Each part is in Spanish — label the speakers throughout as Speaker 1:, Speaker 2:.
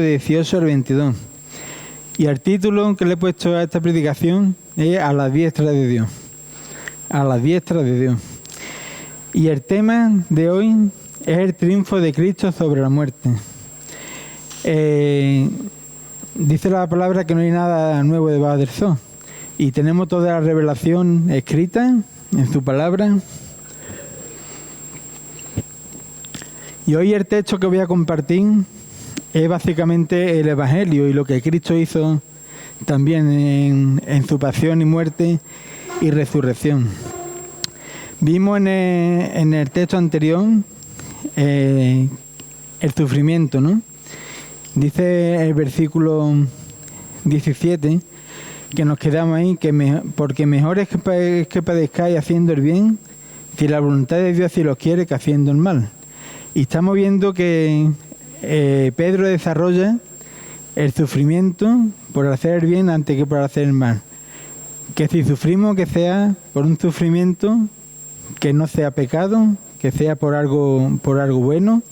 Speaker 1: 18 al 22. Y el título que le he puesto a esta predicación es A la diestra de Dios. A la diestra de Dios. Y el tema de hoy es el triunfo de Cristo sobre la muerte. Dice la palabra que no hay nada nuevo debajo del sol. Y tenemos toda la revelación escrita en su palabra. Y hoy el texto que voy a compartir es básicamente el Evangelio y lo que Cristo hizo también en su pasión y muerte y resurrección. Vimos en el texto anterior el sufrimiento, ¿no? Dice el versículo 17 que nos quedamos ahí, porque mejor es que padezcáis haciendo el bien, si la voluntad de Dios así lo quiere, que haciendo el mal. Y estamos viendo que Pedro desarrolla el sufrimiento por hacer el bien antes que por hacer el mal. Que si sufrimos, que sea por un sufrimiento que no sea pecado, que sea por algo bueno.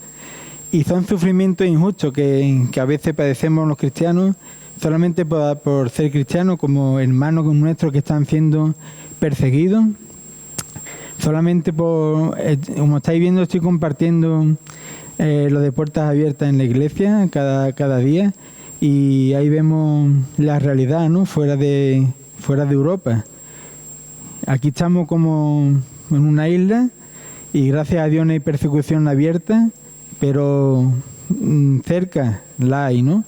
Speaker 1: Y son sufrimientos injustos que a veces padecemos los cristianos solamente por ser cristianos, como hermanos nuestros que están siendo perseguidos. Solamente como estáis viendo, estoy compartiendo lo de puertas abiertas en la iglesia cada día, y ahí vemos la realidad, ¿no? Fuera de Europa. Aquí estamos como en una isla y gracias a Dios no hay persecución abierta, pero cerca la hay, ¿no?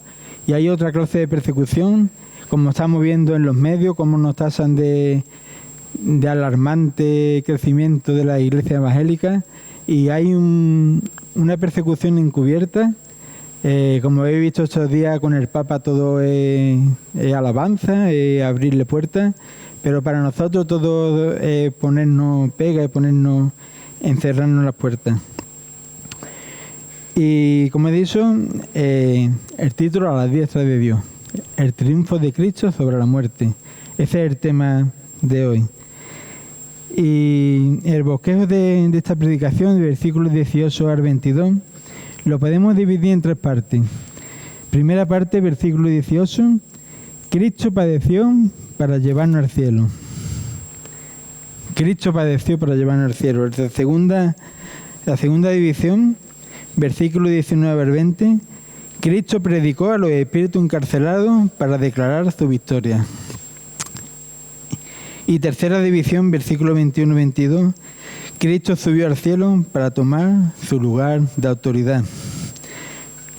Speaker 1: Y hay otra clase de persecución, como estamos viendo en los medios, como nos tasan de alarmante crecimiento de la iglesia evangélica, y hay una persecución encubierta. Como habéis visto estos días con el Papa, todo es alabanza, abrirle puertas, pero para nosotros todo es ponernos pega y encerrarnos las puertas. Y como he dicho, el título A la diestra de Dios, el triunfo de Cristo sobre la muerte. Ese es el tema de hoy. Y el bosquejo de esta predicación, de versículos 18 al 22, lo podemos dividir en tres partes. Primera parte, versículo 18, Cristo padeció para llevarnos al cielo. Cristo padeció para llevarnos al cielo. La segunda división, versículo 19 al 20, Cristo predicó a los espíritus encarcelados para declarar su victoria. Y tercera división, versículo 21-22, Cristo subió al cielo para tomar su lugar de autoridad.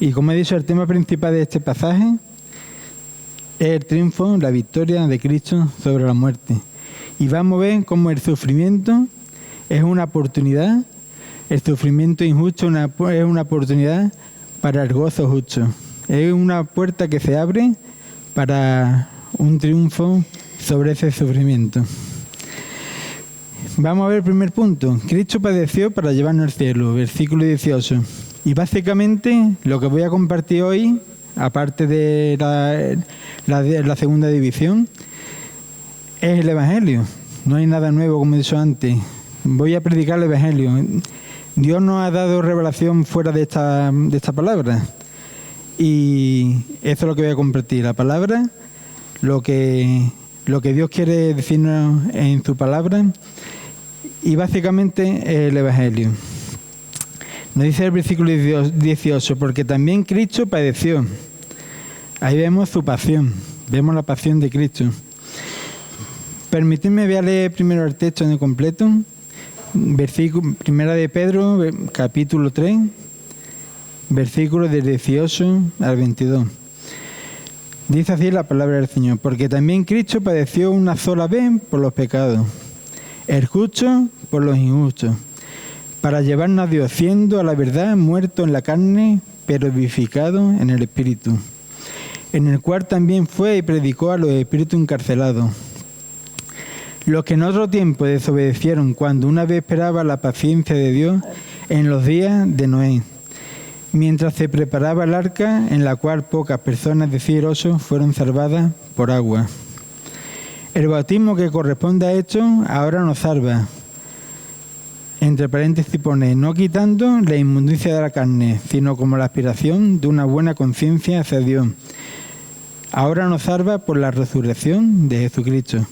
Speaker 1: Y como he dicho, el tema principal de este pasaje es el triunfo, la victoria de Cristo sobre la muerte. Y vamos a ver cómo el sufrimiento es una oportunidad, el sufrimiento injusto es una oportunidad para el gozo justo. Es una puerta que se abre para un triunfo sobre ese sufrimiento. Vamos a ver el primer punto. Cristo padeció para llevarnos al cielo, versículo 18. Y básicamente lo que voy a compartir hoy, aparte de la segunda división, es el Evangelio. No hay nada nuevo, como he dicho antes. Voy a predicar el Evangelio. Dios nos ha dado revelación fuera de esta palabra. Y eso es lo que voy a compartir. La palabra, lo que Dios quiere decirnos en su palabra, y básicamente el Evangelio. Nos dice el versículo 18, porque también Cristo padeció. Ahí vemos su pasión, vemos la pasión de Cristo. Permitidme, voy a leer primero el texto en el completo. Primera de Pedro, capítulo 3, versículos del 18 al 22. Dice así la palabra del Señor: porque también Cristo padeció una sola vez por los pecados, el justo por los injustos, para llevarnos a Dios, siendo a la verdad muerto en la carne, pero vivificado en el Espíritu, en el cual también fue y predicó a los espíritus encarcelados, los que en otro tiempo desobedecieron cuando una vez esperaba la paciencia de Dios en los días de Noé, mientras se preparaba el arca, en la cual pocas personas de 100 osos fueron salvadas por agua. El bautismo que corresponde a esto ahora nos salva, entre paréntesis pone, no quitando la inmundicia de la carne, sino como la aspiración de una buena conciencia hacia Dios. Ahora nos salva por la resurrección de Jesucristo,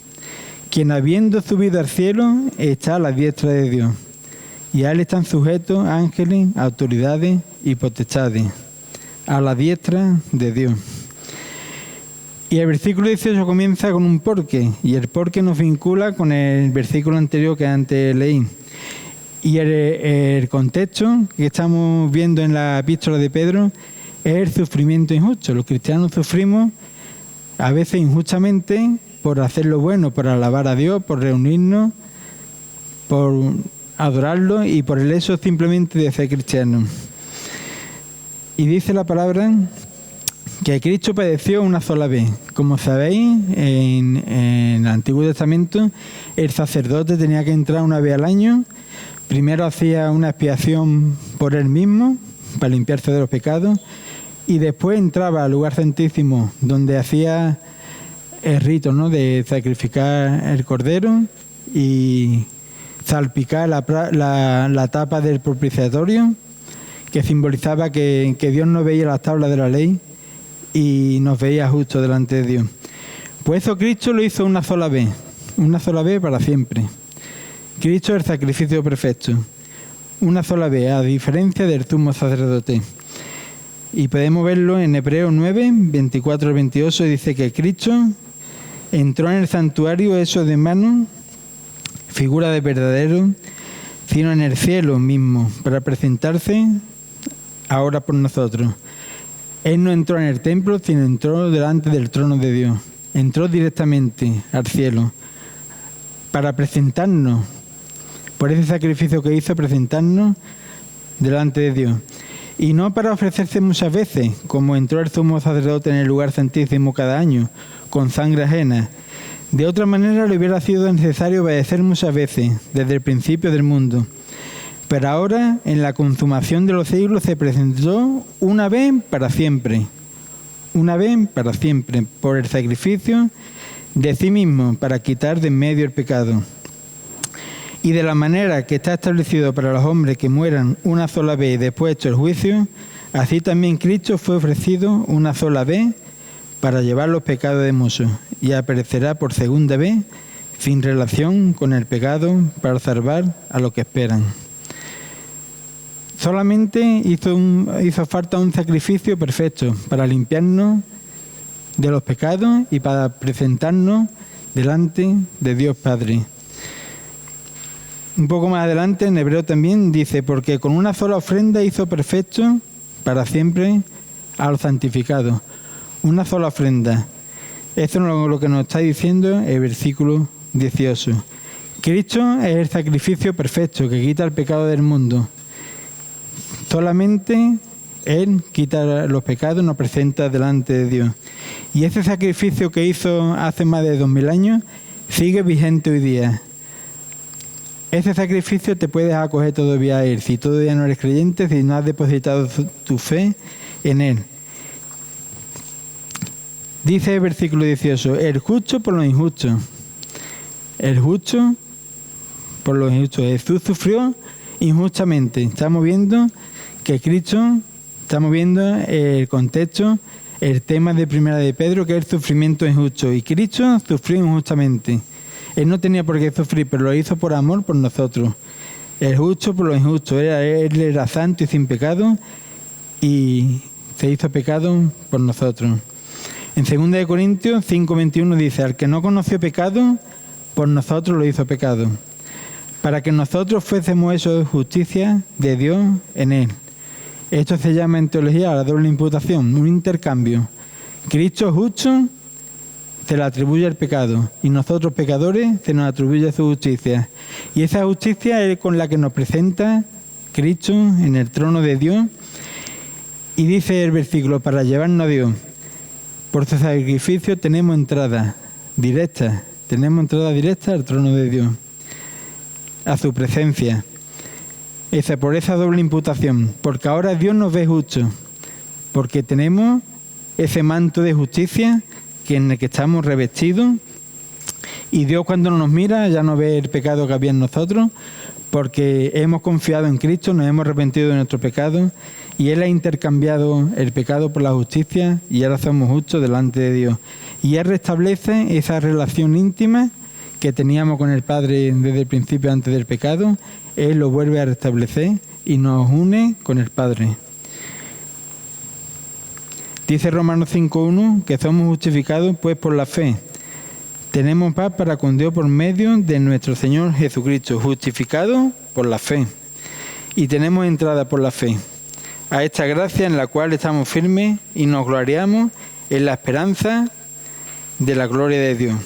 Speaker 1: quien habiendo subido al cielo está a la diestra de Dios, y a él están sujetos ángeles, autoridades y potestades, a la diestra de Dios. Y el versículo 18 comienza con un porqué, y el porqué nos vincula con el versículo anterior que antes leí. Y el contexto que estamos viendo en la epístola de Pedro es el sufrimiento injusto. Los cristianos sufrimos a veces injustamente por hacer lo bueno, por alabar a Dios, por reunirnos, por adorarlo y por el hecho simplemente de ser cristianos. Y dice la palabra que Cristo padeció una sola vez. Como sabéis, en el Antiguo Testamento el sacerdote tenía que entrar una vez al año. Primero hacía una expiación por él mismo, para limpiarse de los pecados, y después entraba al lugar santísimo, donde hacía el rito, ¿no?, de sacrificar el cordero y salpicar la tapa del propiciatorio, que simbolizaba que Dios no veía las tablas de la ley y nos veía justo delante de Dios. Pues eso Cristo lo hizo una sola vez para siempre. Cristo es el sacrificio perfecto, una sola vez, a diferencia del sumo sacerdote. Y podemos verlo en Hebreos 9, 24 al 28, dice que Cristo entró en el santuario hecho de mano, figura de verdadero, sino en el cielo mismo, para presentarse ahora por nosotros. Él no entró en el templo, sino entró delante del trono de Dios. Entró directamente al cielo para presentarnos, por ese sacrificio que hizo, presentarnos delante de Dios. Y no para ofrecerse muchas veces, como entró el sumo sacerdote en el lugar santísimo cada año, con sangre ajena. De otra manera le hubiera sido necesario padecer muchas veces, desde el principio del mundo. Pero ahora, en la consumación de los siglos, se presentó una vez para siempre, por el sacrificio de sí mismo, para quitar de en medio el pecado. Y de la manera que está establecido para los hombres que mueran una sola vez y después hecho el juicio, así también Cristo fue ofrecido una sola vez para llevar los pecados de muchos, y aparecerá por segunda vez, sin relación con el pecado, para salvar a los que esperan. Solamente hizo falta un sacrificio perfecto para limpiarnos de los pecados y para presentarnos delante de Dios Padre. Un poco más adelante, en Hebreo también dice, porque con una sola ofrenda hizo perfecto para siempre a los santificados. Una sola ofrenda. Eso es lo que nos está diciendo el versículo 18. Cristo es el sacrificio perfecto que quita el pecado del mundo. Solamente Él quita los pecados, nos presenta delante de Dios. Y ese sacrificio que hizo hace más de 2000 años sigue vigente hoy día. Ese sacrificio te puedes acoger todavía a Él, si todavía no eres creyente, si no has depositado tu fe en Él. Dice el versículo 18, el justo por los injustos. El justo por los injustos. Jesús sufrió injustamente. Estamos viendo que Cristo, estamos viendo el contexto, el tema de Primera de Pedro, que es el sufrimiento injusto. Y Cristo sufrió injustamente. Él no tenía por qué sufrir, pero lo hizo por amor por nosotros. El justo por los injustos. Él era santo y sin pecado y se hizo pecado por nosotros. En 2 Corintios 5:21 dice, al que no conoció pecado, por nosotros lo hizo pecado, para que nosotros fuésemos hechos de justicia de Dios en Él. Esto se llama en teología la doble imputación, un intercambio. Cristo justo se le atribuye el pecado y nosotros pecadores se nos atribuye su justicia. Y esa justicia es con la que nos presenta Cristo en el trono de Dios. Y dice el versículo, para llevarnos a Dios. Por su sacrificio tenemos entrada directa al trono de Dios, a su presencia. Por esa doble imputación, porque ahora Dios nos ve justos, porque tenemos ese manto de justicia en el que estamos revestidos, y Dios cuando nos mira ya no ve el pecado que había en nosotros, porque hemos confiado en Cristo, nos hemos arrepentido de nuestro pecado y Él ha intercambiado el pecado por la justicia y ahora somos justos delante de Dios. Y Él restablece esa relación íntima que teníamos con el Padre desde el principio antes del pecado. Él lo vuelve a restablecer y nos une con el Padre. Dice Romanos 5:1 que somos justificados pues por la fe. Tenemos paz para con Dios por medio de nuestro Señor Jesucristo, justificados por la fe. Y tenemos entrada por la fe a esta gracia en la cual estamos firmes y nos gloriamos en la esperanza de la gloria de Dios.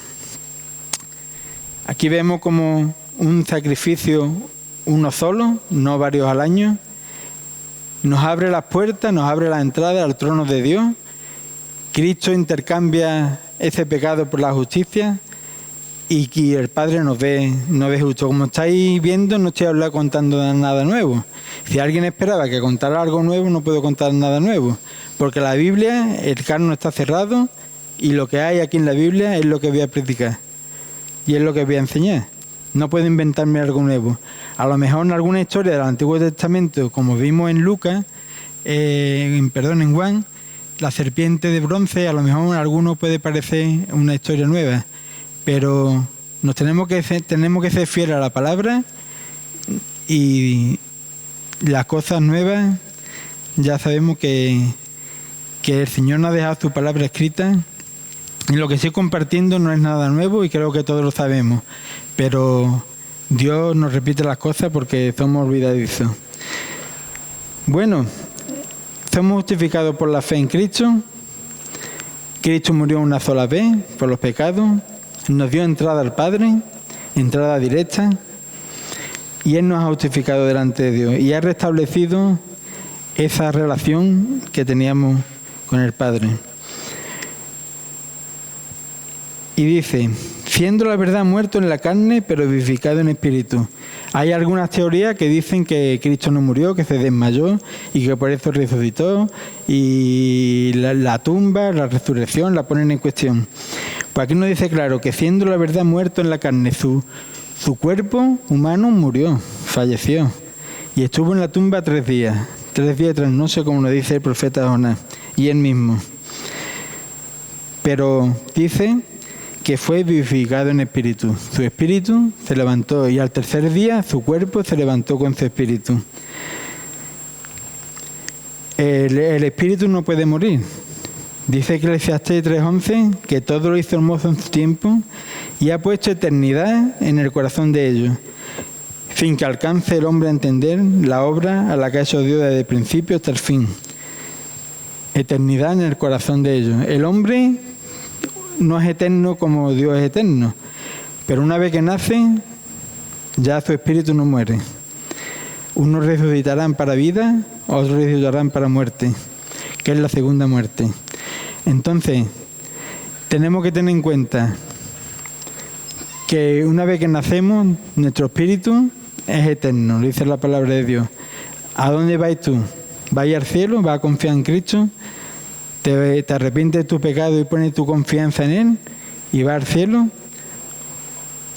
Speaker 1: Aquí vemos como un sacrificio uno solo, no varios al año, nos abre las puertas, nos abre la entrada al trono de Dios. Cristo intercambia ese pecado por la justicia y el Padre nos ve justo. Como estáis viendo, no estoy contando nada nuevo. Si alguien esperaba que contara algo nuevo, no puedo contar nada nuevo. Porque la Biblia, el canon está cerrado y lo que hay aquí en la Biblia es lo que voy a predicar. Y es lo que voy a enseñar. No puedo inventarme algo nuevo. A lo mejor en alguna historia del Antiguo Testamento, como vimos en Lucas, en Juan, la serpiente de bronce, a lo mejor a alguno puede parecer una historia nueva, pero nos tenemos que ser fieles a la palabra y las cosas nuevas ya sabemos que el Señor nos ha dejado su palabra escrita y lo que estoy compartiendo no es nada nuevo y creo que todos lo sabemos, pero Dios nos repite las cosas porque somos olvidadizos. Bueno, somos justificados por la fe en Cristo. Cristo murió una sola vez por los pecados, nos dio entrada al Padre, entrada directa, y Él nos ha justificado delante de Dios y ha restablecido esa relación que teníamos con el Padre. Y dice, siendo la verdad muerto en la carne, pero vivificado en espíritu. Hay algunas teorías que dicen que Cristo no murió, que se desmayó y que por eso resucitó, y la tumba, la resurrección, la ponen en cuestión. Pues aquí nos dice claro que siendo la verdad muerto en la carne, su cuerpo humano murió, falleció, y estuvo en la tumba 3 días y 3 noches, como nos dice el profeta Jonás, y él mismo. Pero dice que fue vivificado en espíritu. Su espíritu se levantó y al 3er día su cuerpo se levantó con su espíritu. El espíritu no puede morir. Dice Eclesiastés 3:11 que todo lo hizo hermoso en su tiempo y ha puesto eternidad en el corazón de ellos, sin que alcance el hombre a entender la obra a la que ha hecho Dios desde el principio hasta el fin. Eternidad en el corazón de ellos. El hombre no es eterno como Dios es eterno, pero una vez que nace, ya su espíritu no muere. Unos resucitarán para vida, otros resucitarán para muerte, que es la segunda muerte. Entonces, tenemos que tener en cuenta que una vez que nacemos, nuestro espíritu es eterno, lo dice la palabra de Dios. ¿A dónde vas tú? ¿Vas a ir al cielo? ¿Vas a confiar en Cristo? ¿Te arrepientes de tu pecado y pones tu confianza en Él y vas al cielo?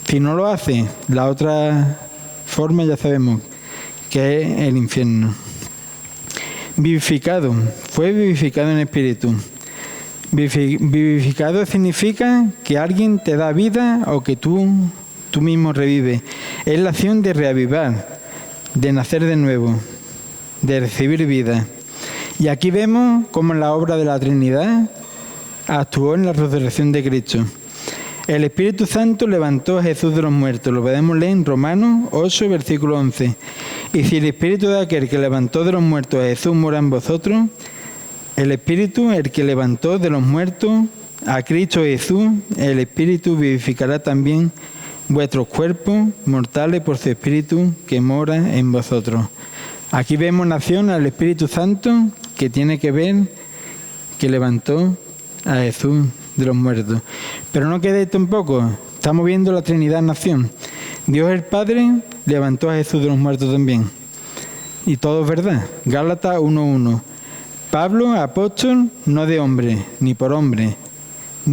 Speaker 1: Si no lo haces, la otra forma ya sabemos que es el infierno. Vivificado, fue vivificado en espíritu. Vivificado significa que alguien te da vida o que tú mismo revives. Es la acción de reavivar, de nacer de nuevo, de recibir vida. Y aquí vemos cómo la obra de la Trinidad actuó en la resurrección de Cristo. El Espíritu Santo levantó a Jesús de los muertos. Lo podemos leer en Romanos 8, versículo 11. Y si el Espíritu de aquel que levantó de los muertos a Jesús mora en vosotros, el Espíritu, el que levantó de los muertos a Cristo Jesús, el Espíritu vivificará también vuestros cuerpos mortales por su Espíritu que mora en vosotros. Aquí vemos en acción al Espíritu Santo que tiene que ver que levantó a Jesús de los muertos. Pero no quede tampoco, estamos viendo la Trinidad en acción. Dios el Padre levantó a Jesús de los muertos también. Y todo es verdad. Gálatas 1:1. Pablo, apóstol, no de hombre, ni por hombre,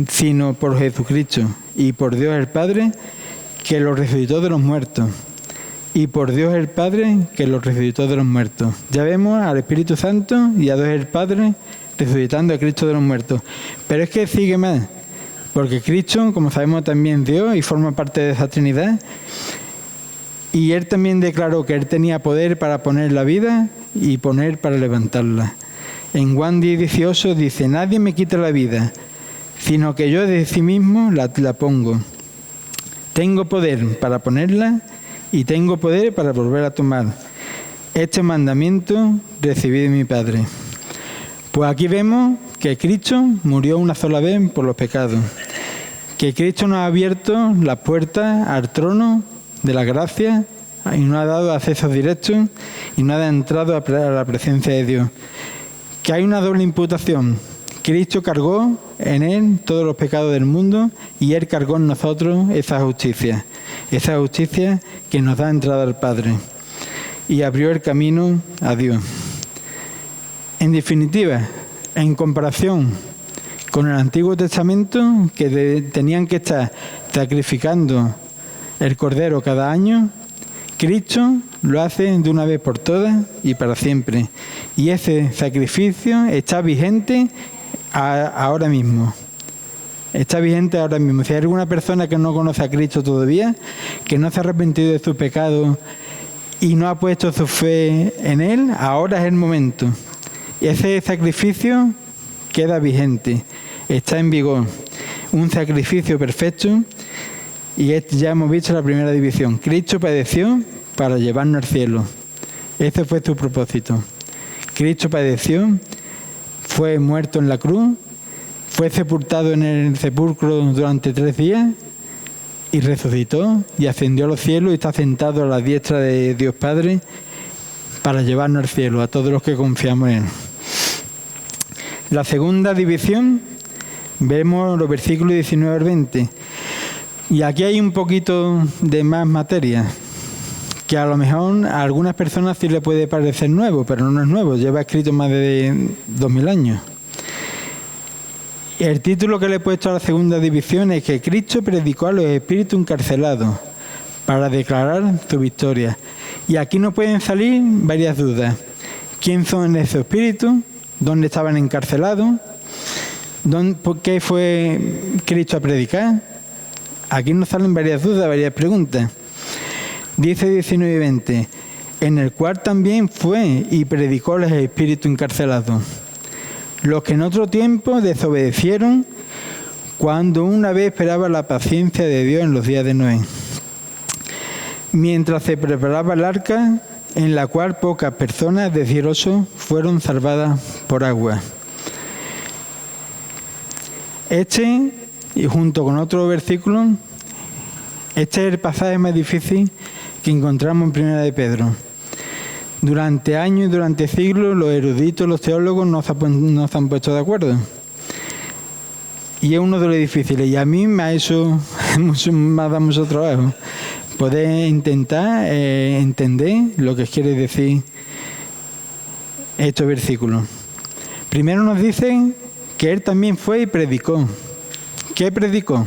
Speaker 1: sino por Jesucristo y por Dios el Padre, que lo resucitó de los muertos. y por Dios el Padre que lo resucitó de los muertos. Ya vemos al Espíritu Santo y a Dios el Padre resucitando a Cristo de los muertos. Pero es que sigue más, porque Cristo, como sabemos, también es Dios y forma parte de esa Trinidad. Y Él también declaró que Él tenía poder para poner la vida y poner para levantarla. En Juan 10:18 dice: nadie me quita la vida, sino que yo de sí mismo la pongo. Tengo poder para ponerla y tengo poder para volver a tomar. Este mandamiento recibí de mi Padre. Pues aquí vemos que Cristo murió una sola vez por los pecados, que Cristo nos ha abierto las puertas al trono de la gracia y nos ha dado acceso directo y nos ha entrado a la presencia de Dios. Que hay una doble imputación. Cristo cargó en Él todos los pecados del mundo y Él cargó en nosotros esa justicia que nos da entrada al Padre y abrió el camino a Dios. En definitiva, en comparación con el Antiguo Testamento, que tenían que estar sacrificando el Cordero cada año, Cristo lo hace de una vez por todas y para siempre. Y ese sacrificio está vigente ahora mismo. Está vigente ahora mismo. Si hay alguna persona que no conoce a Cristo todavía, que no se ha arrepentido de su pecado y no ha puesto su fe en Él, ahora es el momento. Y ese sacrificio queda vigente, está en vigor. Un sacrificio perfecto. Y ya hemos visto la primera división. Cristo padeció para llevarnos al cielo. Ese fue su propósito. Cristo padeció, fue muerto en la cruz, fue sepultado en el sepulcro durante 3 días y resucitó y ascendió a los cielos y está sentado a la diestra de Dios Padre para llevarnos al cielo a todos los que confiamos en Él. La segunda división, vemos los versículos 19 al 20. Y aquí hay un poquito de más materia, que a lo mejor a algunas personas sí le puede parecer nuevo, pero no es nuevo, lleva escrito más de 2000 años. El título que le he puesto a la segunda división es que Cristo predicó a los espíritus encarcelados para declarar su victoria. Y aquí nos pueden salir varias dudas. ¿Quién son esos espíritus? ¿Dónde estaban encarcelados? ¿Por qué fue Cristo a predicar? Aquí nos salen varias dudas, varias preguntas. Dice 19 y 20, en el cual también fue y predicó a los espíritus encarcelados, los que en otro tiempo desobedecieron cuando una vez esperaba la paciencia de Dios en los días de Noé, mientras se preparaba el arca en la cual pocas personas deseosas fueron salvadas por agua. Y junto con otro versículo, este es el pasaje más difícil que encontramos en Primera de Pedro. Durante años y durante siglos los eruditos, los teólogos no se han puesto de acuerdo. Y es uno de los difíciles. Y a mí me ha dado mucho trabajo poder intentar entender lo que quiere decir estos versículos. Primero nos dicen que Él también fue y predicó. ¿Qué predicó?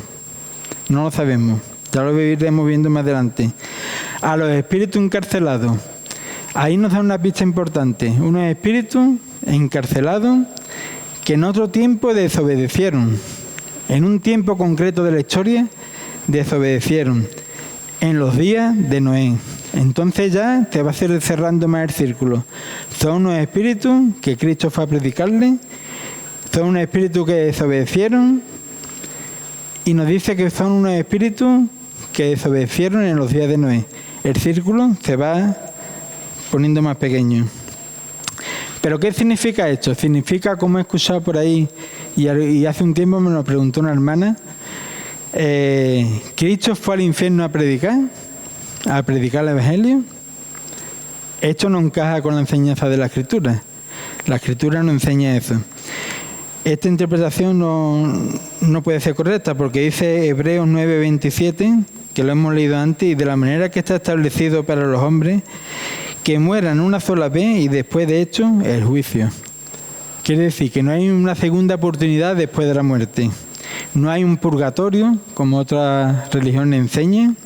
Speaker 1: No lo sabemos. Ya lo iremos viendo más adelante. A los espíritus encarcelados. Ahí nos da una pista importante. Unos espíritus encarcelados que en otro tiempo desobedecieron. En un tiempo concreto de la historia, desobedecieron. En los días de Noé. Entonces ya te va a ir cerrando más el círculo. Son unos espíritus que Cristo fue a predicarle. Son unos espíritus que desobedecieron. Y nos dice que son unos espíritus que desobedecieron en los días de Noé. El círculo se va poniendo más pequeño. ¿Pero qué significa esto? Significa, como he escuchado por ahí, y hace un tiempo me lo preguntó una hermana, ¿Cristo fue al infierno a predicar el Evangelio? Esto no encaja con la enseñanza de la Escritura. La Escritura no enseña eso. Esta interpretación no puede ser correcta porque dice Hebreos 9:27, que lo hemos leído antes, y de la manera que está establecido para los hombres, que mueran una sola vez y después de hecho el juicio. Quiere decir que no hay una segunda oportunidad después de la muerte. No hay un purgatorio, como otras religiones enseñan,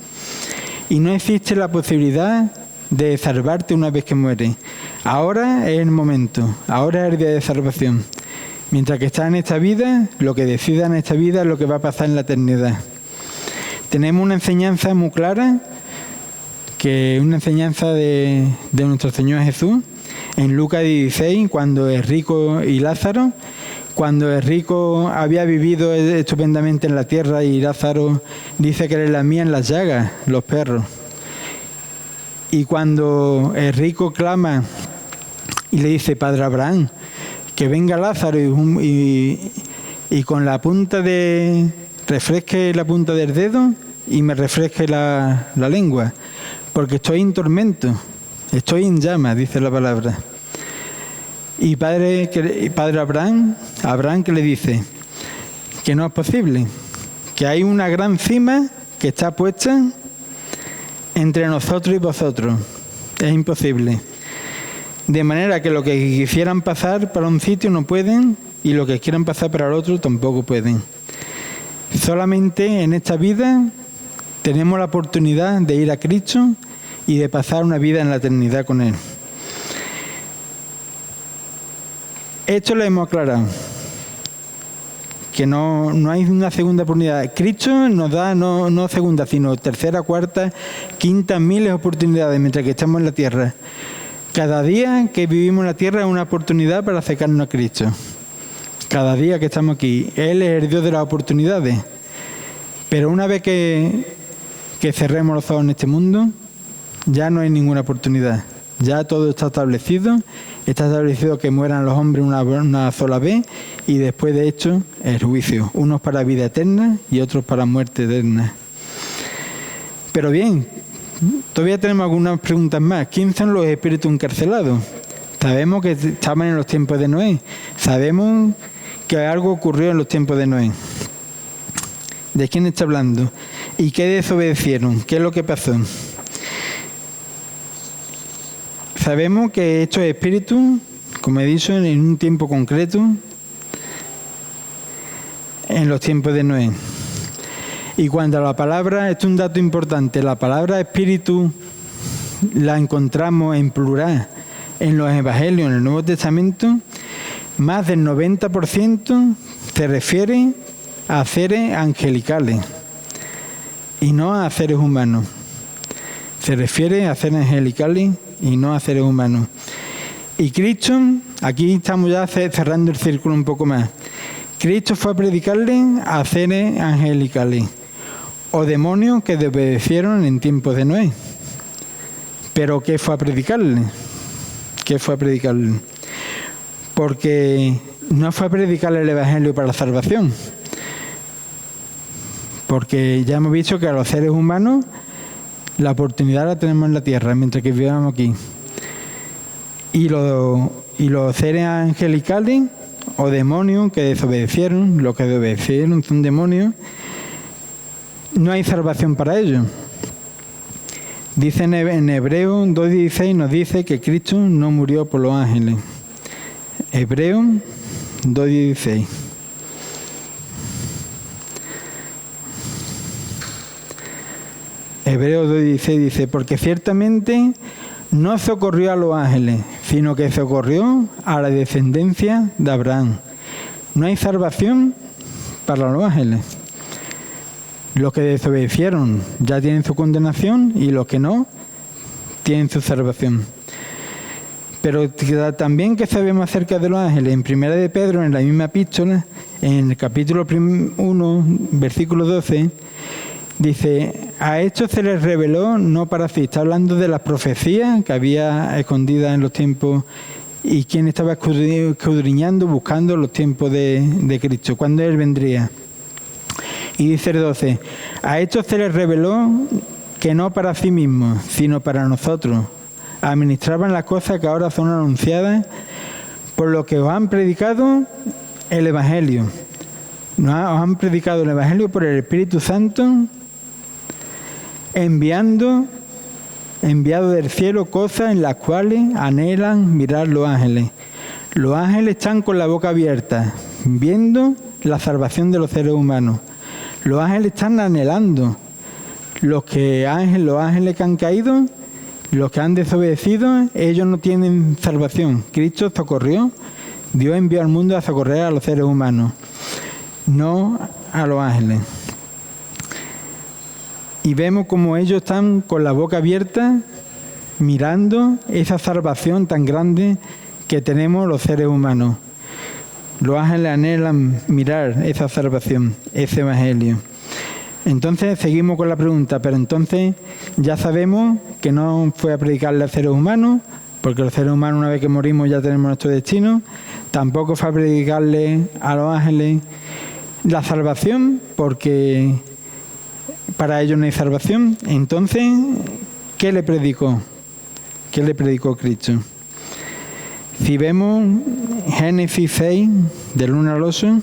Speaker 1: y no existe la posibilidad de salvarte una vez que mueres. Ahora es el momento, ahora es el día de salvación. Mientras que estás en esta vida, lo que decidas en esta vida es lo que va a pasar en la eternidad. Tenemos una enseñanza muy clara, que es una enseñanza de nuestro Señor Jesús, en Lucas 16, cuando el rico y Lázaro, cuando el rico había vivido estupendamente en la tierra y Lázaro dice que le lamían las llagas los perros. Y cuando el rico clama y le dice, Padre Abraham, que venga Lázaro y con la punta refresque la punta del dedo y me refresque la lengua, porque estoy en tormento, estoy en llamas, dice la palabra. Y padre Abraham que le dice que no es posible, que hay una gran cima que está puesta entre nosotros y vosotros. Es imposible. De manera que lo que quisieran pasar para un sitio no pueden y lo que quieran pasar para el otro tampoco pueden. Solamente en esta vida tenemos la oportunidad de ir a Cristo y de pasar una vida en la eternidad con Él. Esto lo hemos aclarado, que no hay una segunda oportunidad. Cristo nos da no segunda, sino tercera, cuarta, quinta, miles de oportunidades mientras que estamos en la tierra. Cada día que vivimos en la tierra es una oportunidad para acercarnos a Cristo. Cada día que estamos aquí. Él es el Dios de las oportunidades. Pero una vez que cerremos los ojos en este mundo, ya no hay ninguna oportunidad. Ya todo está establecido que mueran los hombres una sola vez y después de hecho el juicio, unos para vida eterna y otros para muerte eterna. Pero bien, todavía tenemos algunas preguntas más. ¿Quién son los espíritus encarcelados? Sabemos que estaban en los tiempos de Noé, sabemos que algo ocurrió en los tiempos de Noé. ¿De quién está hablando? ¿Y qué desobedecieron? ¿Qué es lo que pasó? Sabemos que estos espíritus, como he dicho, en un tiempo concreto, en los tiempos de Noé. Y cuando la palabra, esto es un dato importante, la palabra espíritu la encontramos en plural en los evangelios, en el Nuevo Testamento, más del 90% se refiere a seres angelicales y no a seres humanos. Se refiere a seres angelicales y no a seres humanos. Y Cristo, aquí estamos ya cerrando el círculo un poco más. Cristo fue a predicarle a seres angelicales o demonios que desobedecieron en tiempos de Noé. ¿Pero qué fue a predicarle? ¿Qué fue a predicarle? Porque no fue a predicarle el Evangelio para la salvación. Porque ya hemos visto que a los seres humanos la oportunidad la tenemos en la tierra mientras que vivamos aquí. Y los seres angelicales o demonios que desobedecieron, los que desobedecieron son demonios, no hay salvación para ellos. Dice en Hebreos 2:16 nos dice que Cristo no murió por los ángeles. Hebreos 2:16. Hebreos 2:16 dice, porque ciertamente no socorrió a los ángeles, sino que socorrió a la descendencia de Abraham. No hay salvación para los ángeles. Los que desobedecieron ya tienen su condenación y los que no tienen su salvación. Pero también que sabemos acerca de los ángeles, en 1 de Pedro, en la misma epístola, en el capítulo 1, versículo 12, dice, a estos se les reveló no para sí. Está hablando de las profecías que había escondidas en los tiempos y quien estaba escudriñando, buscando los tiempos de Cristo, cuando Él vendría. Y dice el 12, a estos se les reveló que no para sí mismos, sino para nosotros. Administraban las cosas que ahora son anunciadas por lo que os han predicado el Evangelio. Os han predicado el Evangelio por el Espíritu Santo, enviado del cielo cosas en las cuales anhelan mirar los ángeles. Los ángeles están con la boca abierta, viendo la salvación de los seres humanos. Los ángeles están anhelando Los ángeles que han caído, los que han desobedecido, ellos no tienen salvación. Cristo socorrió, Dios envió al mundo a socorrer a los seres humanos, no a los ángeles. Y vemos como ellos están con la boca abierta, mirando esa salvación tan grande que tenemos los seres humanos. Los ángeles anhelan mirar esa salvación, ese evangelio. Entonces seguimos con la pregunta, pero entonces ya sabemos que no fue a predicarle a seres humanos, porque los seres humanos una vez que morimos ya tenemos nuestro destino. Tampoco fue a predicarle a los ángeles la salvación, porque para ellos no hay salvación. Entonces, ¿qué le predicó? ¿Qué le predicó Cristo? Si vemos Génesis 6, del 1 al 8,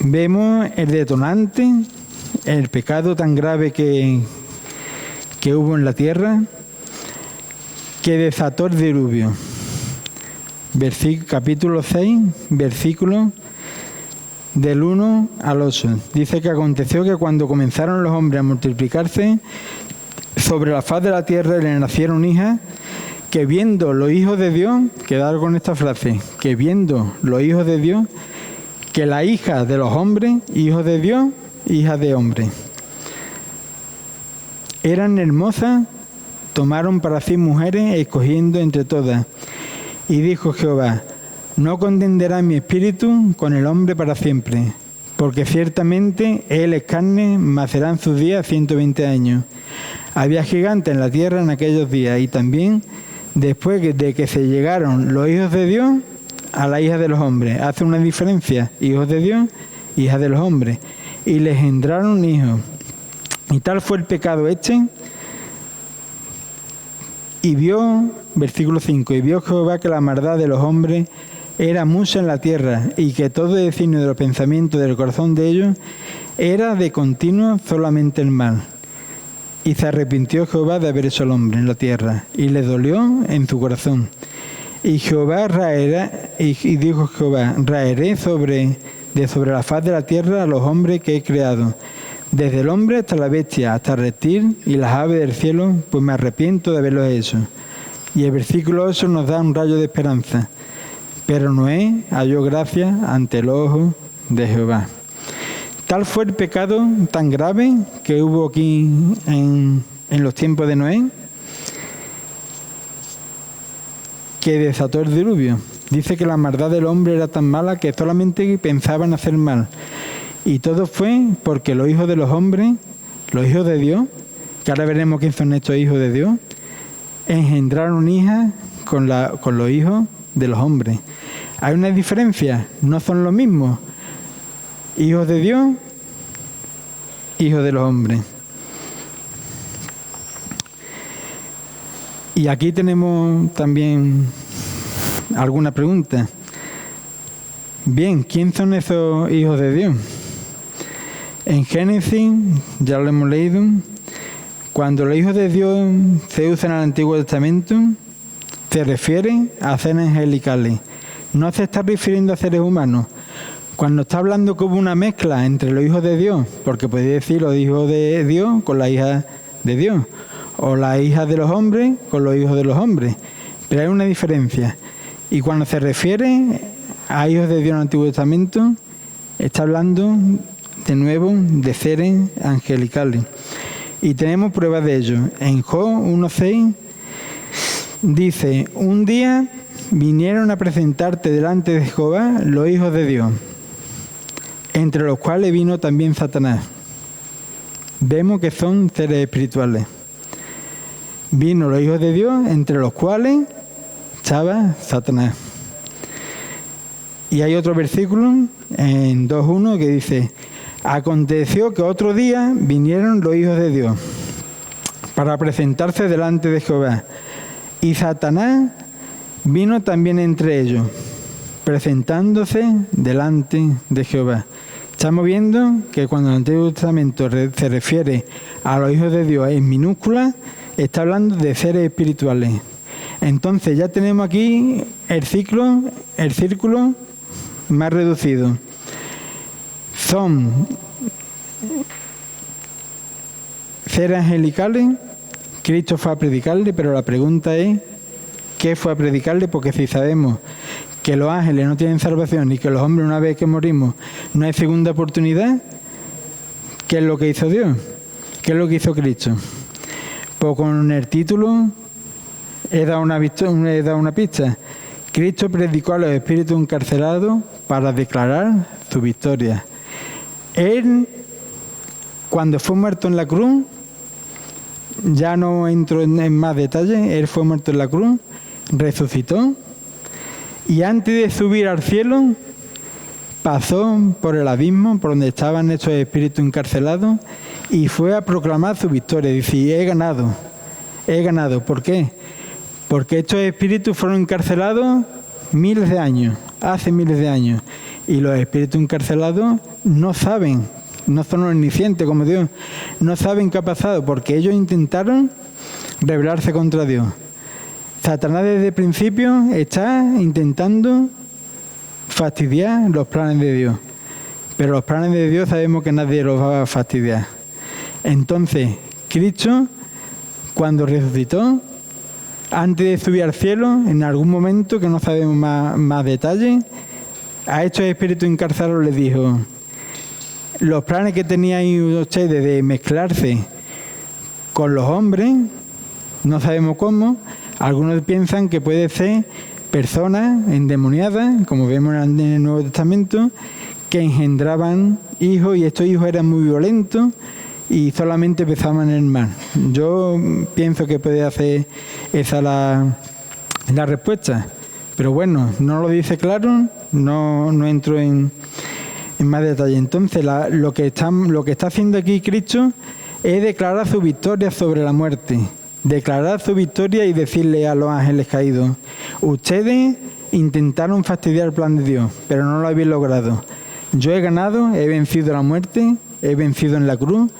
Speaker 1: vemos el detonante, el pecado tan grave que hubo en la tierra, que desató el diluvio. Capítulo 6, versículo del 1 al 8. Dice que aconteció que cuando comenzaron los hombres a multiplicarse, sobre la faz de la tierra le nacieron hijas, que viendo los hijos de Dios, quedar con esta frase, que viendo los hijos de Dios, que las hijas de los hombres, hijos de Dios, hijas de hombres, eran hermosas, tomaron para sí mujeres, escogiendo entre todas. Y dijo Jehová: no contenderá mi espíritu con el hombre para siempre, porque ciertamente él es carne, mas serán sus días 120 años. Había gigantes en la tierra en aquellos días, y también después de que se llegaron los hijos de Dios a las hijas de los hombres. Hace una diferencia, hijos de Dios, hijas de los hombres. Y les engendraron hijos. Y tal fue el pecado y vio, versículo 5, y vio Jehová que la maldad de los hombres era mucha en la tierra, y que todo designio de los pensamientos del corazón de ellos era de continuo solamente el mal. Y se arrepintió Jehová de haber hecho al hombre en la tierra, y le dolió en su corazón. Y Jehová raerá, y dijo Jehová: raeré sobre la faz de la tierra a los hombres que he creado, desde el hombre hasta la bestia, hasta el reptil y las aves del cielo, pues me arrepiento de haberlo hecho. Y el versículo 8 nos da un rayo de esperanza. Pero Noé halló gracia ante el ojo de Jehová. Tal fue el pecado tan grave que hubo aquí en los tiempos de Noé, que desató el diluvio. Dice que la maldad del hombre era tan mala que solamente pensaban hacer mal. Y todo fue porque los hijos de los hombres, los hijos de Dios, que ahora veremos quién son estos hijos de Dios, engendraron hijas con los hijos de los hombres. Hay una diferencia, no son los mismos. Hijos de Dios, hijos de los hombres. Y aquí tenemos también alguna pregunta. Bien, ¿quién son esos hijos de Dios? En Génesis, ya lo hemos leído, cuando los hijos de Dios se usan en el Antiguo Testamento, se refiere a seres angelicales. No se está refiriendo a seres humanos. Cuando está hablando que hubo una mezcla entre los hijos de Dios, porque podría decir los hijos de Dios con las hijas de Dios, o las hijas de los hombres con los hijos de los hombres, pero hay una diferencia. Y cuando se refiere a hijos de Dios en el Antiguo Testamento, está hablando de nuevo de seres angelicales. Y tenemos pruebas de ello. En Job 1:6 dice: un día vinieron a presentarte delante de Jehová los hijos de Dios, entre los cuales vino también Satanás. Vemos que son seres espirituales. Vino los hijos de Dios, entre los cuales estaba Satanás. Y hay otro versículo en 2:1 que dice: aconteció que otro día vinieron los hijos de Dios para presentarse delante de Jehová, y Satanás vino también entre ellos, presentándose delante de Jehová. Estamos viendo que cuando el Antiguo Testamento se refiere a los hijos de Dios en minúscula, está hablando de seres espirituales. Entonces ya tenemos aquí el círculo más reducido. son seres angelicales. Cristo fue a predicarle, pero la pregunta es, ¿qué fue a predicarle? Porque si sabemos que los ángeles no tienen salvación y que los hombres una vez que morimos no hay segunda oportunidad, ¿qué es lo que hizo Dios? ¿Qué es lo que hizo Cristo? Pues con el título he dado una pista. Cristo predicó a los espíritus encarcelados para declarar su victoria. Él, cuando fue muerto en la cruz, ya no entro en más detalles, él fue muerto en la cruz, resucitó y antes de subir al cielo pasó por el abismo por donde estaban estos espíritus encarcelados y fue a proclamar su victoria. Dice, he ganado. ¿Por qué? Porque estos espíritus fueron encarcelados miles de años, hace miles de años, y los espíritus encarcelados no saben, no son omniscientes como Dios, no saben qué ha pasado porque ellos intentaron rebelarse contra Dios. Satanás desde el principio está intentando fastidiar los planes de Dios, pero los planes de Dios sabemos que nadie los va a fastidiar. Entonces, Cristo, cuando resucitó, antes de subir al cielo, en algún momento que no sabemos más detalles, a estos espíritus encarcelados les dijo, los planes que teníais ustedes de mezclarse con los hombres, no sabemos cómo, algunos piensan que puede ser personas endemoniadas, como vemos en el Nuevo Testamento, que engendraban hijos y estos hijos eran muy violentos y solamente pensaban en el mal. Yo pienso que puede hacer esa la respuesta, pero bueno, no lo dice claro, no entro en más detalle. Entonces, lo que está haciendo aquí Cristo es declarar su victoria sobre la muerte, declarar su victoria y decirle a los ángeles caídos, ustedes intentaron fastidiar el plan de Dios, pero no lo habéis logrado. Yo he ganado, he vencido la muerte, he vencido en la cruz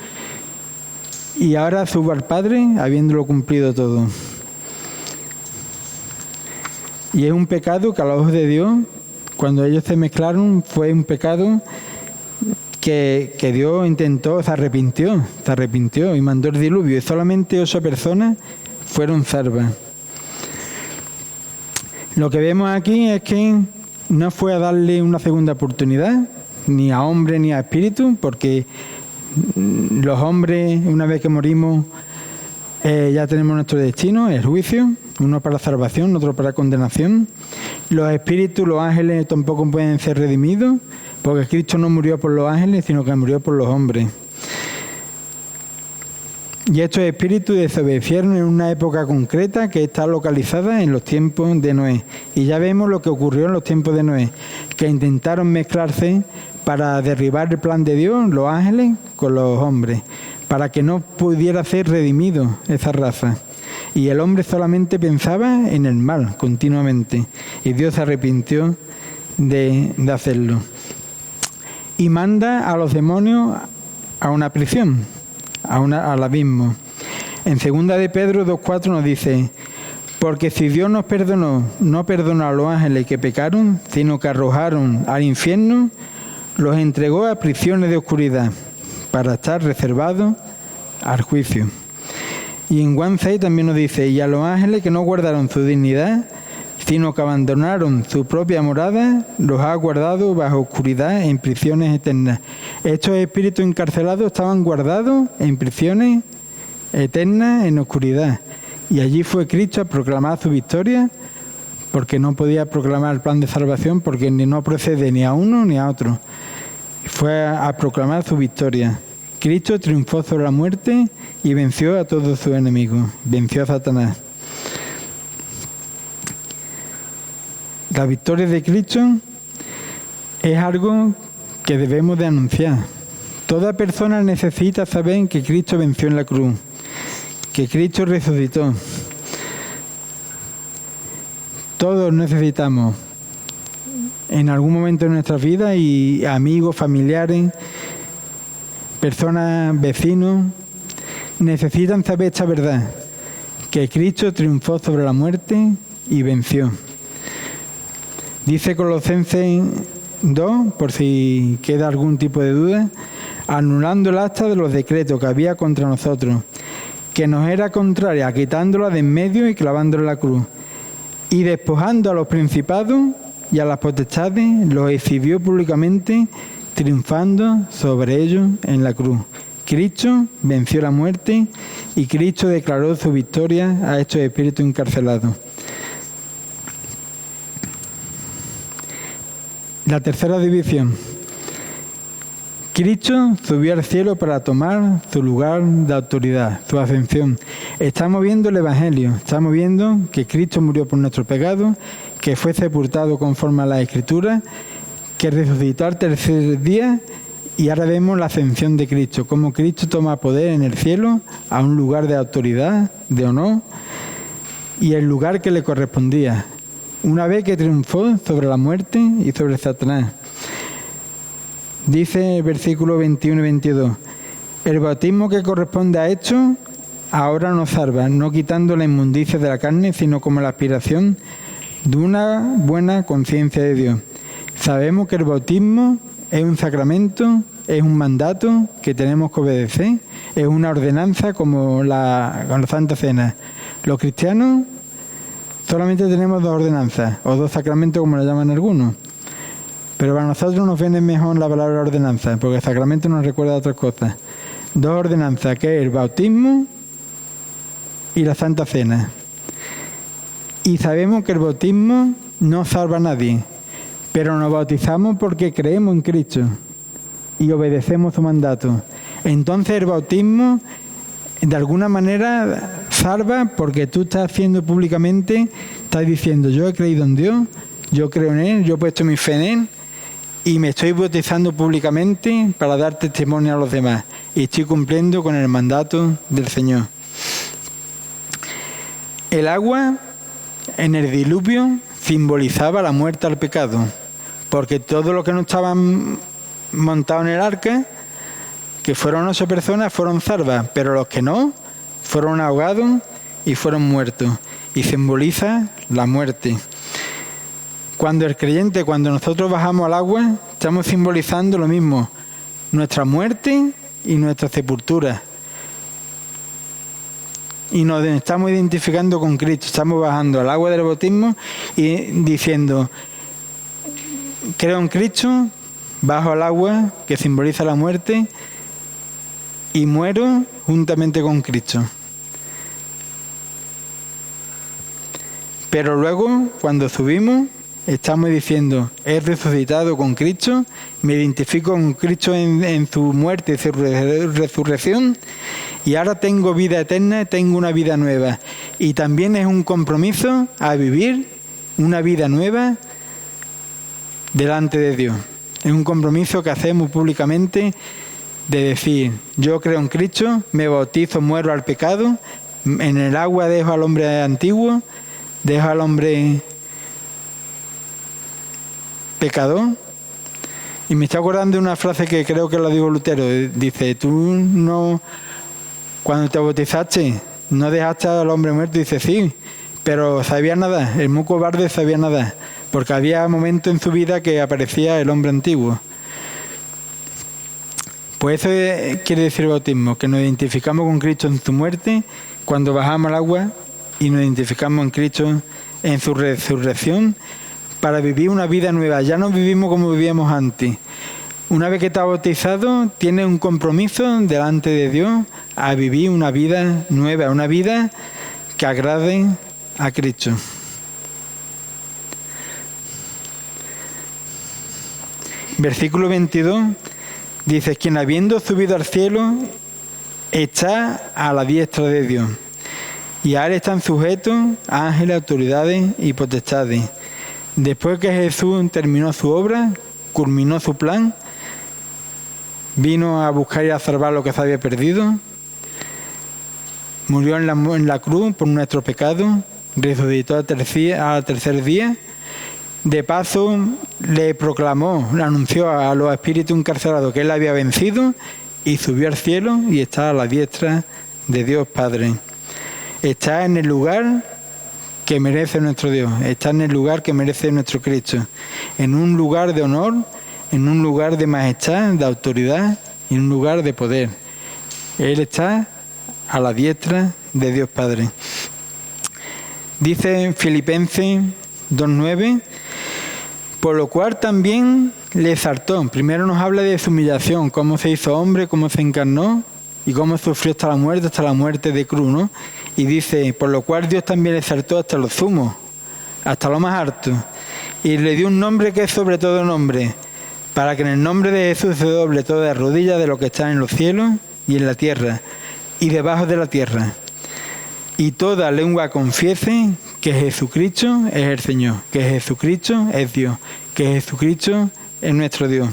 Speaker 1: y ahora subo al Padre habiéndolo cumplido todo. Y es un pecado que a los ojos de Dios, cuando ellos se mezclaron, fue un pecado que Dios se arrepintió y mandó el diluvio. Y solamente 8 personas fueron salvas. Lo que vemos aquí es que no fue a darle una segunda oportunidad, ni a hombre ni a espíritu, porque los hombres, una vez que morimos, ya tenemos nuestro destino, el juicio, uno para salvación, otro para condenación. Los espíritus, los ángeles tampoco pueden ser redimidos, porque Cristo no murió por los ángeles, sino que murió por los hombres. Y estos espíritus desobedecieron en una época concreta que está localizada en los tiempos de Noé. Y ya vemos lo que ocurrió en los tiempos de Noé, que intentaron mezclarse para derribar el plan de Dios, los ángeles, con los hombres, para que no pudiera ser redimido esa raza. Y el hombre solamente pensaba en el mal continuamente. Y Dios se arrepintió de hacerlo. Y manda a los demonios a una prisión, al abismo. En 2 de Pedro 2:4 nos dice, porque si Dios nos perdonó, no perdonó a los ángeles que pecaron, sino que arrojaron al infierno, los entregó a prisiones de oscuridad, para estar reservados al juicio. Y en Juan 6 también nos dice, y a los ángeles que no guardaron su dignidad, sino que abandonaron su propia morada, los ha guardado bajo oscuridad en prisiones eternas. Estos espíritus encarcelados estaban guardados en prisiones eternas en oscuridad. Y allí fue Cristo a proclamar su victoria, porque no podía proclamar el plan de salvación, porque no procede ni a uno ni a otro. Fue a proclamar su victoria. Cristo triunfó sobre la muerte y venció a todos sus enemigos. Venció a Satanás. La victoria de Cristo es algo que debemos de anunciar. Toda persona necesita saber que Cristo venció en la cruz, que Cristo resucitó. Todos necesitamos en algún momento de nuestra vida, y amigos, familiares, personas, vecinos, necesitan saber esta verdad, que Cristo triunfó sobre la muerte y venció. Dice Colosenses 2, por si queda algún tipo de duda, anulando el acta de los decretos que había contra nosotros, que nos era contraria, quitándola de en medio y clavándola en la cruz, y despojando a los principados y a las potestades, los exhibió públicamente, triunfando sobre ellos en la cruz. Cristo venció la muerte y Cristo declaró su victoria a estos espíritus encarcelados. La tercera división. Cristo subió al cielo para tomar su lugar de autoridad, su ascensión. Estamos viendo el Evangelio, estamos viendo que Cristo murió por nuestro pecado, que fue sepultado conforme a la Escritura, que resucitó al tercer día, y ahora vemos la ascensión de Cristo, cómo Cristo toma poder en el cielo a un lugar de autoridad, de honor, y el lugar que le correspondía, una vez que triunfó sobre la muerte y sobre Satanás. Dice el versículo 21 y 22, el bautismo que corresponde a esto ahora nos salva, no quitando la inmundicia de la carne, sino como la aspiración de una buena conciencia de Dios. Sabemos que el bautismo es un sacramento, es un mandato que tenemos que obedecer, es una ordenanza como la Santa Cena. Los cristianos solamente tenemos 2 ordenanzas, o 2 sacramentos como lo llaman algunos. Pero para nosotros nos viene mejor la palabra ordenanza, porque el sacramento nos recuerda a otras cosas. 2 ordenanzas, que es el bautismo y la Santa Cena. Y sabemos que el bautismo no salva a nadie, pero nos bautizamos porque creemos en Cristo y obedecemos su mandato. Entonces el bautismo de alguna manera salva porque tú estás haciendo públicamente, estás diciendo, yo he creído en Dios, yo creo en Él, yo he puesto mi fe en Él y me estoy bautizando públicamente para dar testimonio a los demás y estoy cumpliendo con el mandato del Señor. El agua en el diluvio simbolizaba la muerte al pecado, porque todos los que no estaban montados en el arca, que fueron 8 personas, fueron salvas, pero los que no, fueron ahogados y fueron muertos. Y simboliza la muerte. Cuando el creyente, cuando nosotros bajamos al agua, estamos simbolizando lo mismo, nuestra muerte y nuestra sepultura. Y nos estamos identificando con Cristo, estamos bajando al agua del bautismo y diciendo, creo en Cristo, bajo al agua que simboliza la muerte y muero juntamente con Cristo. Pero luego, cuando subimos, estamos diciendo, he resucitado con Cristo, me identifico con Cristo en su muerte y su resurrección, y ahora tengo vida eterna, tengo una vida nueva. Y también es un compromiso a vivir una vida nueva delante de Dios. Es un compromiso que hacemos públicamente de decir, yo creo en Cristo, me bautizo, muero al pecado, en el agua dejo al hombre antiguo, dejo al hombre pecador. Y me está acordando de una frase que creo que la dijo Lutero. Dice, tú no, cuando te bautizaste, no dejaste al hombre muerto. Dice, sí, pero sabía nadar. El muy cobarde sabía nadar, porque había momentos en su vida que aparecía el hombre antiguo. Pues eso quiere decir el bautismo, que nos identificamos con Cristo en su muerte, cuando bajamos al agua, y nos identificamos en Cristo en su resurrección, para vivir una vida nueva. Ya no vivimos como vivíamos antes. Una vez que estás bautizado, tienes un compromiso delante de Dios a vivir una vida nueva, una vida que agrade a Cristo. Versículo 22 dice, quien habiendo subido al cielo está a la diestra de Dios. Y a él están sujetos ángeles, autoridades y potestades. Después que Jesús terminó su obra, culminó su plan, vino a buscar y a salvar lo que se había perdido, murió en la cruz por nuestros pecados, resucitó al tercer día, de paso le proclamó, le anunció a los espíritus encarcelados que él había vencido y subió al cielo y está a la diestra de Dios Padre. Está en el lugar que merece nuestro Dios, está en el lugar que merece nuestro Cristo. en un lugar de honor, en un lugar de majestad, de autoridad y en un lugar de poder. Él está a la diestra de Dios Padre. Dice Filipenses 2:9, por lo cual también le exaltó. Primero nos habla de su humillación, cómo se hizo hombre, cómo se encarnó y cómo sufrió hasta la muerte de cruz, ¿no? Y dice, por lo cual Dios también le exaltó hasta lo sumo, hasta lo más alto, y le dio un nombre que es sobre todo nombre, para que en el nombre de Jesús se doble toda rodilla de lo que está en los cielos y en la tierra y debajo de la tierra, y toda lengua confiese que Jesucristo es el Señor, que Jesucristo es Dios, que Jesucristo es nuestro Dios.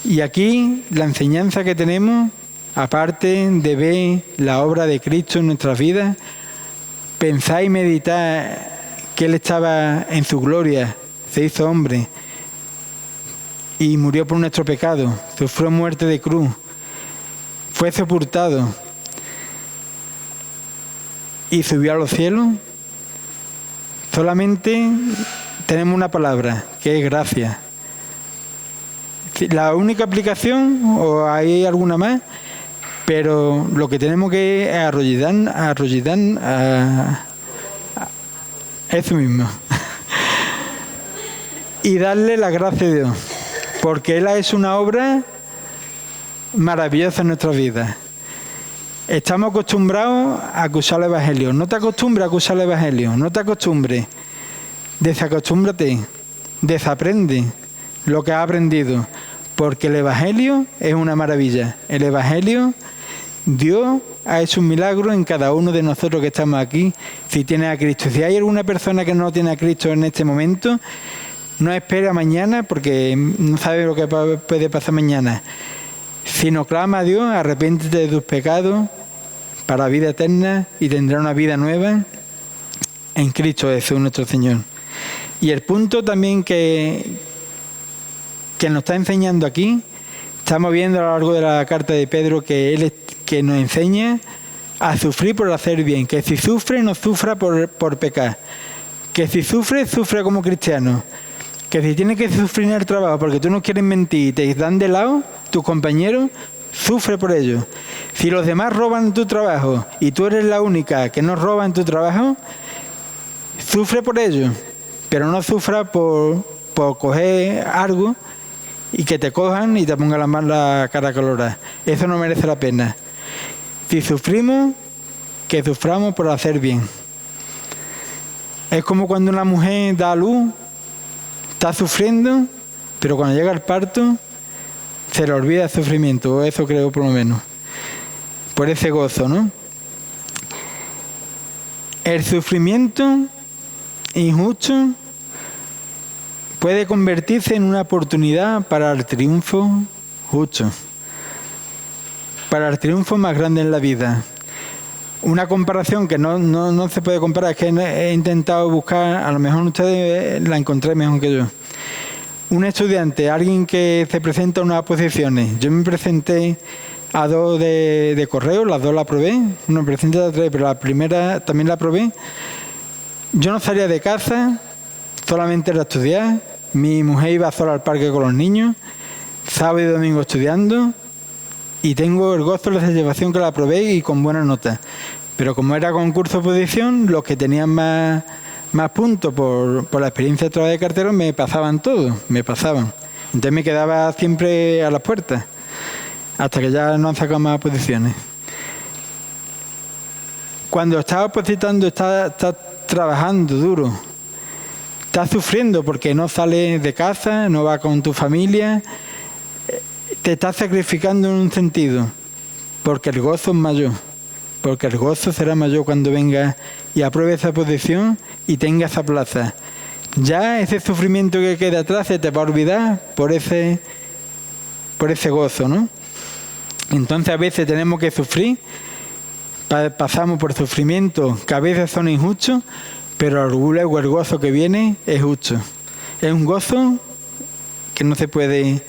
Speaker 1: Y aquí la enseñanza que tenemos, aparte de ver la obra de Cristo en nuestras vidas, pensar y meditar que Él estaba en su gloria, se hizo hombre y murió por nuestro pecado, sufrió muerte de cruz, fue sepultado y subió a los cielos. Solamente tenemos una palabra, que es gracia. La única aplicación, o hay alguna más, pero lo que tenemos que es arrollar a eso mismo. Y darle la gracia de Dios, porque Él es una obra maravillosa en nuestras vidas. Estamos acostumbrados a acusar el Evangelio. No te acostumbres a acusar el Evangelio, no te acostumbres. Desacostúmbrate, desaprende lo que has aprendido, porque el Evangelio es una maravilla. El Evangelio, Dios ha hecho un milagro en cada uno de nosotros que estamos aquí, si tienes a Cristo. Si hay alguna persona que no tiene a Cristo en este momento, no espera mañana, porque no sabe lo que puede pasar mañana. Sino clama a Dios, arrepiéntete de tus pecados para la vida eterna y tendrá una vida nueva en Cristo Jesús nuestro Señor. Y el punto también que nos está enseñando aquí, estamos viendo a lo largo de la carta de Pedro que Él que nos enseña a sufrir por hacer bien, que si sufre, no sufra por pecar, que si sufre, sufre como cristiano, que si tienes que sufrir en el trabajo porque tú no quieres mentir y te dan de lado, tus compañeros, sufre por ello. Si los demás roban tu trabajo y tú eres la única que no roba en tu trabajo, sufre por ello, pero no sufra por coger algo y que te cojan y te pongan la cara colorada. Eso no merece la pena. Si sufrimos, que suframos por hacer bien. Es como cuando una mujer da a luz, está sufriendo, pero cuando llega el parto, se le olvida el sufrimiento, o eso creo por lo menos, por ese gozo, ¿no? El sufrimiento injusto puede convertirse en una oportunidad para el triunfo justo, para el triunfo más grande en la vida. Una comparación que no se puede comparar, es que he intentado buscar, a lo mejor ustedes la encontré mejor que yo. Un estudiante, alguien que se presenta a unas posiciones. Yo me presenté a 2 de correo, las 2 la aprobé. No, me presenté a 3, pero la primera también la aprobé. Yo no salía de casa, solamente era estudiar. Mi mujer iba sola al parque con los niños, sábado y domingo estudiando, y tengo el gozo de la satisfacción que la aprobé y con buenas notas. Pero como era concurso de oposición, los que tenían más puntos por la experiencia de trabajo de cartero me pasaban todo, me pasaban. Entonces me quedaba siempre a las puertas, hasta que ya no han sacado más posiciones. Cuando estás opositando, estás trabajando duro, estás sufriendo porque no sales de casa, no vas con tu familia, te estás sacrificando en un sentido, porque el gozo es mayor, porque el gozo será mayor cuando vengas y apruebes esa posición y tengas esa plaza. Ya ese sufrimiento que queda atrás se te va a olvidar por ese gozo, ¿no? Entonces a veces tenemos que sufrir, pasamos por sufrimientos que a veces son injustos, pero luego el gozo que viene es justo. Es un gozo que no se puede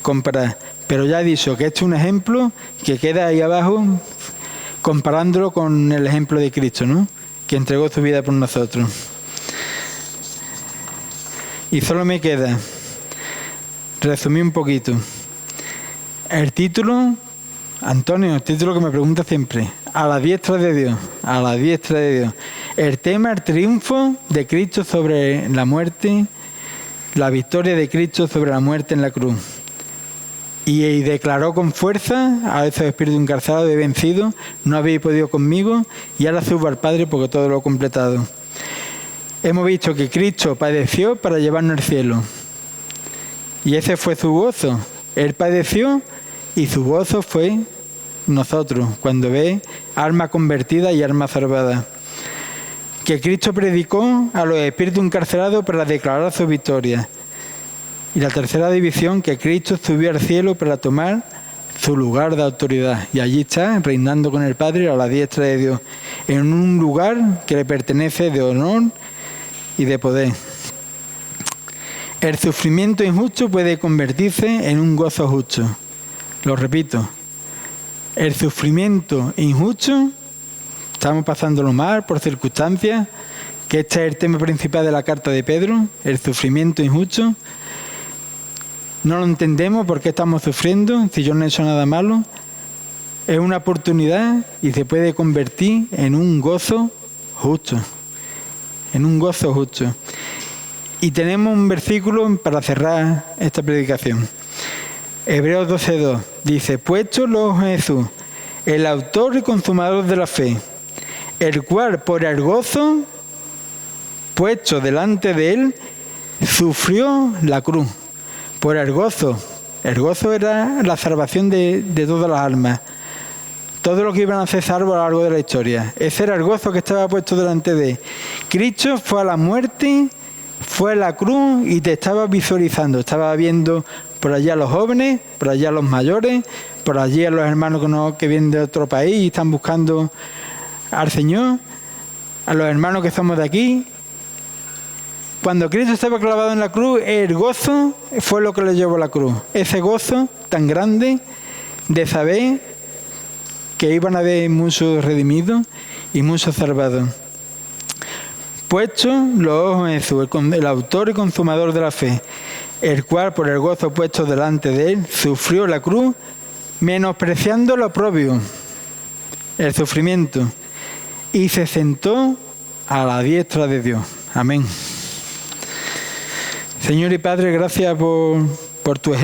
Speaker 1: comparar. Pero ya he dicho que este es un ejemplo que queda ahí abajo, comparándolo con el ejemplo de Cristo, ¿no? Que entregó su vida por nosotros. Y solo me queda resumir un poquito. El título, Antonio, el título que me pregunta siempre, a la diestra de Dios, a la diestra de Dios. El tema, el triunfo de Cristo sobre la muerte, la victoria de Cristo sobre la muerte en la cruz. Y declaró con fuerza a esos espíritus encarcelados: he vencido, no habéis podido conmigo, y ahora subo al Padre porque todo lo he completado. Hemos visto que Cristo padeció para llevarnos al cielo. Y ese fue su gozo. Él padeció y su gozo fue nosotros, cuando ve alma convertida y alma salvada. Que Cristo predicó a los espíritus encarcelados para declarar su victoria. Y la tercera división, que Cristo subió al cielo para tomar su lugar de autoridad. Y allí está, reinando con el Padre a la diestra de Dios, en un lugar que le pertenece de honor y de poder. El sufrimiento injusto puede convertirse en un gozo justo. Lo repito. El sufrimiento injusto, estamos pasándolo mal por circunstancias, que este es el tema principal de la carta de Pedro, el sufrimiento injusto. No lo entendemos por qué estamos sufriendo, si yo no he hecho nada malo. Es una oportunidad y se puede convertir en un gozo justo. En un gozo justo. Y tenemos un versículo para cerrar esta predicación. Hebreos 12:2 dice: puesto los ojos en Jesús, el autor y consumador de la fe, el cual por el gozo puesto delante de él sufrió la cruz. Por el gozo. El gozo era la salvación de todas las almas. Todo lo que iban a ser salvos a lo largo de la historia. Ese era el gozo que estaba puesto delante de él. Cristo fue a la muerte, fue a la cruz y te estaba visualizando. Estaba viendo por allá a los jóvenes, por allá a los mayores, por allí a los hermanos que vienen de otro país y están buscando al Señor, a los hermanos que somos de aquí. Cuando Cristo estaba clavado en la cruz, el gozo fue lo que le llevó a la cruz. Ese gozo tan grande de saber que iban a haber muchos redimidos y muchos salvados. Puesto los ojos en Jesús, el autor y consumador de la fe, el cual por el gozo puesto delante de él sufrió la cruz, menospreciando lo propio, el sufrimiento, y se sentó a la diestra de Dios. Amén. Señor y Padre, gracias por tu ejemplo.